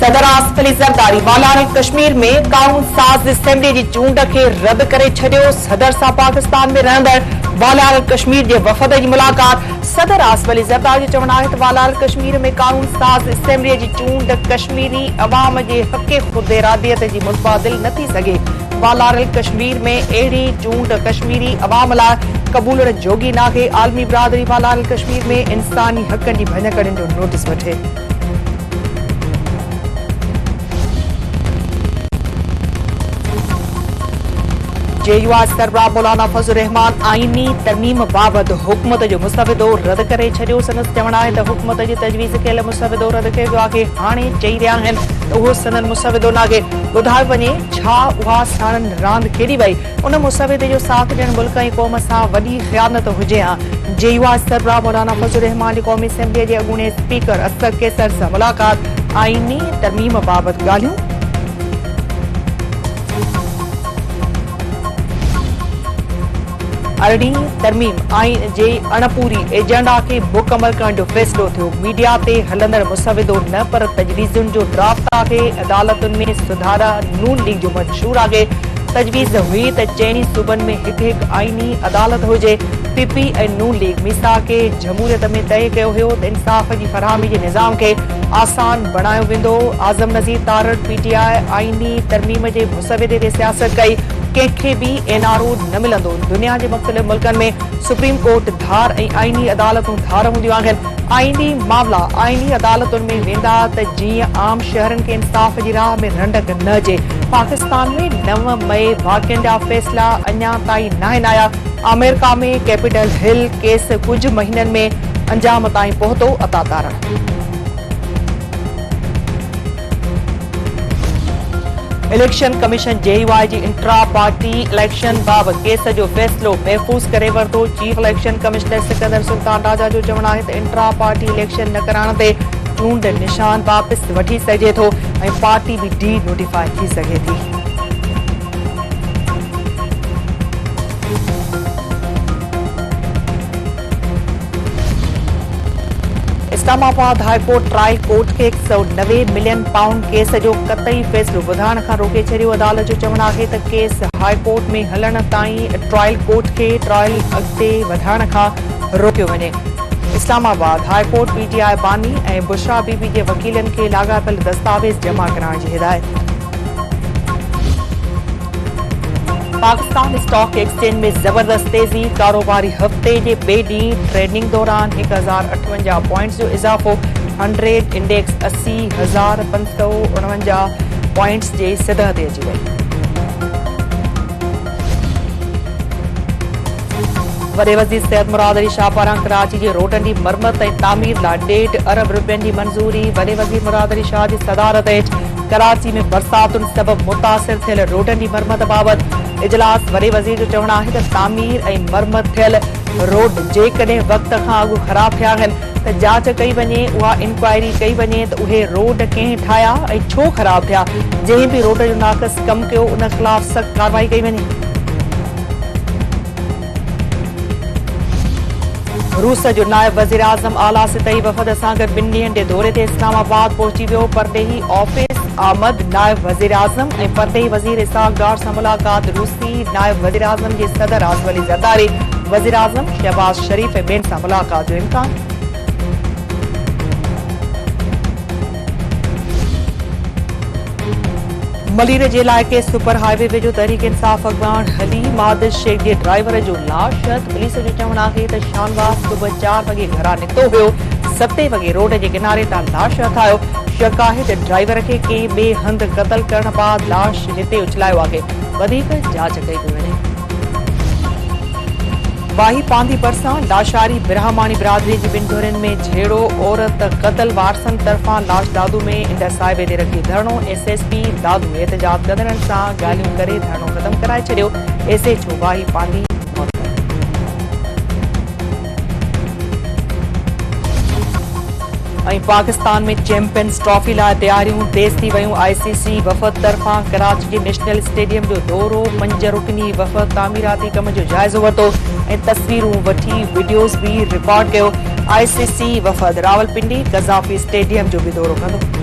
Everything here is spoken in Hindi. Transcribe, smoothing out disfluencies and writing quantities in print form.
सदर आसिफ अली ज़रदारी वालार कश्मीर में कानून साज़ असेंबली की चूंड के रद्द करे छॾियो। सदर सां पाकिस्तान में रहंदड़ वालार कश्मीर के वफ़द की मुलाकात। सदर आसिफ अली ज़रदारी जो चवणु आहे त वालार कश्मीर में कानून साज़ असेंबली की चूंड कश्मीरी अवाम के हक़ ख़ुद इरादियत की मुतबादिल न थी सघे। वालार कश्मीर में अहिड़ी चूंड कश्मीरी अवाम लाइ क़बूलण जोगी नाहे। आलमी बिरादरी वालार कश्मीर में इंसानी हक़नि जी भञकड़नि जो नोटिस वठे। JUI सरबराह मौलाना फज़लुर रहमान आईनी तरमीम बाबत हुकूमत जो मुस्तविदो रद्द करे छॾियो। संदसि चवणु आहे त हुकूमत जी तजवीज़ कयल मुस्तविदो रद्द कयो वियो आहे। हाणे चई रहिया आहिनि त उहो संदन मुस्तविदो नाहे। ॿुधायो वञे छा उहा साणनि रांदि खेॾी वई। उन मुस्तविदे जो साथ ॾियण मुल्क ऐं क़ौम सां वॾी ख़यानत हुजे हा। JUI सरबराह मौलाना फज़लुर रहमान जी क़ौमी असेंबलीअ जे अॻूणे स्पीकर असद कैसर सां मुलाक़ात। आईनी तरमीम बाबति ॻाल्हियूं। अरड़ी तरमीम आईन जे अणपूरी एजेंडा के मुकम्मल करण जो फैसलो थियो। मीडिया ते हलंदड़ मुसविदो न पर तजवीज़ुनि जो ड्राफ्ट आहे। अदालतुनि में सुधारा नून लीग जो मंशूर आहे। तजवीज़ हुई त चइनी सूबनि में हिकु आईनी अदालत हुजे। PP ऐं नून लीग मीसा के जमहूरियत में तय कयो हुयो त इंसाफ़ जी फरहमी जे निज़ाम के आसान बणायो वेंदो। आज़म नज़ीर तारड़ PTI आईनी तरमीम जे मुसविदे ते सियासत कई। कंहिंखे भी NRO न मिलंदो। दुनिया के मुख़्तलिफ़ मुल्कनि में सुप्रीम कोर्ट धार ऐं आईनी अदालतूं धार हूंदियूं आहिनि। आईनी मामला आईनी अदालतुनि में वेंदा त जीअं आम शहरनि के इंसाफ़ जी राह में रंडक न अचे। पाकिस्तान में 9 मई वाक़िअनि जा फैसला अञा ताईं नाहिनि आया। अमेरिका में कैपिटल हिल केस कुछ महीननि में अंजाम ताईं पहुतो। अता तारण इलेक्शन कमीशन JUI जी इंट्रा पार्टी इलेक्शन बाबत केस जो फैसलो महफूज़ करे वरितो। Chief election commissioner Sikandar Sultan Raja जो चवणु आहे त इंट्रा पार्टी इलेक्शन न कराइण ते चूंड निशान वापसि वठी सघे थो ऐं पार्टी भी डी नोटिफाई थी सघे थी। Islamabad high court trial court के 190 मिलियन पाउंड केस जो कतई फैसलो ॿुधाइण खां रोके छॾियो। अदालत जो चवणु आहे त केस हाई कोर्ट में हलण ताईं ट्रायल कोर्ट के ट्रायल अॻिते वधाइण खां रोकियो वञे। इस्लामाबाद हाई कोर्ट PTI बानी ऐं बुशरा बीबी जे वकीलनि खे लाॻापियल दस्तावेज़ जमा कराइण जी हिदायत। पाकिस्तान स्टॉक एक्सचेंज में जबरदस्त तेजी। कारोबारी हफ्ते के ॿिए ॾींहुं ट्रेडिंग दौरान 1058 पॉइंट्स जो इजाफ़ो। 100 इंडेक्स 80,549 पॉइंट्स जे सतह ते अची वई। वॾे वज़ीर सैयद मुराद अली शाह पारां कराची जे रोडनि जी मरमत ऐं तामीर लाइ 1.5 अरब रुपयनि जी मंज़ूरी। वॾे वज़ीर मुराद अली शाह जी सदारत हेठि कराची में बरसातुनि सबबि मुतासिर थियल रोडनि जी मरमत बाबति इजलास। वॾे वज़ीर जो चवणु आहे त तामीर ऐं मरमत थियल रोड जेकॾहिं वक़्त खां अॻु ख़राब थिया आहिनि त जांच कई वञे। उहा इंक्वायरी कई वञे त उहे रोड कंहिं ठाहिया ऐं छो ख़राब थिया। जंहिं भी रोड जो नाक़िस कमु कयो उन ख़िलाफ़ सख़्त कार्रवाई कई वञे। रूस जो नायब वज़ीर आज़म आला सितई वफ़द सां गॾु 2 ॾींहनि जे दौरे ते इस्लामाबाद पहुची वियो। परदेही ऑफिस आमद नायब वज़ीर आज़म ऐं परदेही वज़ीर इसहाक़ डार सां मुलाक़ात। रूसी नायब वज़ीर आज़म जे सदर आसिफ अली ज़रदारी वज़ीर आज़म शहबाज शरीफ़ ऐं ॿियनि सां मुलाक़ात जो इम्कान। मलीर जे इलाइक़े सुपर हाईवे वेझो तहरीक इंसाफ़ अॻवान हलीम आदिल शेख जे ड्राइवर जो लाश। पुलिस जो चवणु आहे त शानवाज़ सुबुह 4 वॻे घरां निकितो हुयो। 7 वॻे रोड जे किनारे तां लाश हथायो। शक आहे त ड्राइवर खे कंहिं ॿिए हंधि क़तल करण बाद लाश हिते उछलायो आहे। वधीक जांच कई पई वञे। वाही पांदी भरिसां लाशारी ब्राह्मणी बिरादरी जी 2 धुरियुनि में झेड़ो। औरत क़तल वारसनि तरफ़ां लाश दादू में इंदड़ साहिबे ते रखी धरणो। SSP दादू एहतजाज कंदड़नि सां ॻाल्हियूं करे धरणो ख़तमु कराए छॾियो। SHO वाही पांदी ऐं पाकिस्तान में चैंपियंस ट्रॉफी लाइ तयारियूं तेज़ थी वयूं। ICC वफ़द तरफ़ां कराची जे नेशनल स्टेडियम जो दौरो। 5 रुकनी वफ़द तामीराती कम जो जाइज़ो वरितो ऐं तस्वीरूं वठी वीडियोज़ भी रिकॉर्ड कयो। ICC वफ़द रावलपिंडी कज़ाफ़ी स्टेडियम जो भी दौरो कंदो।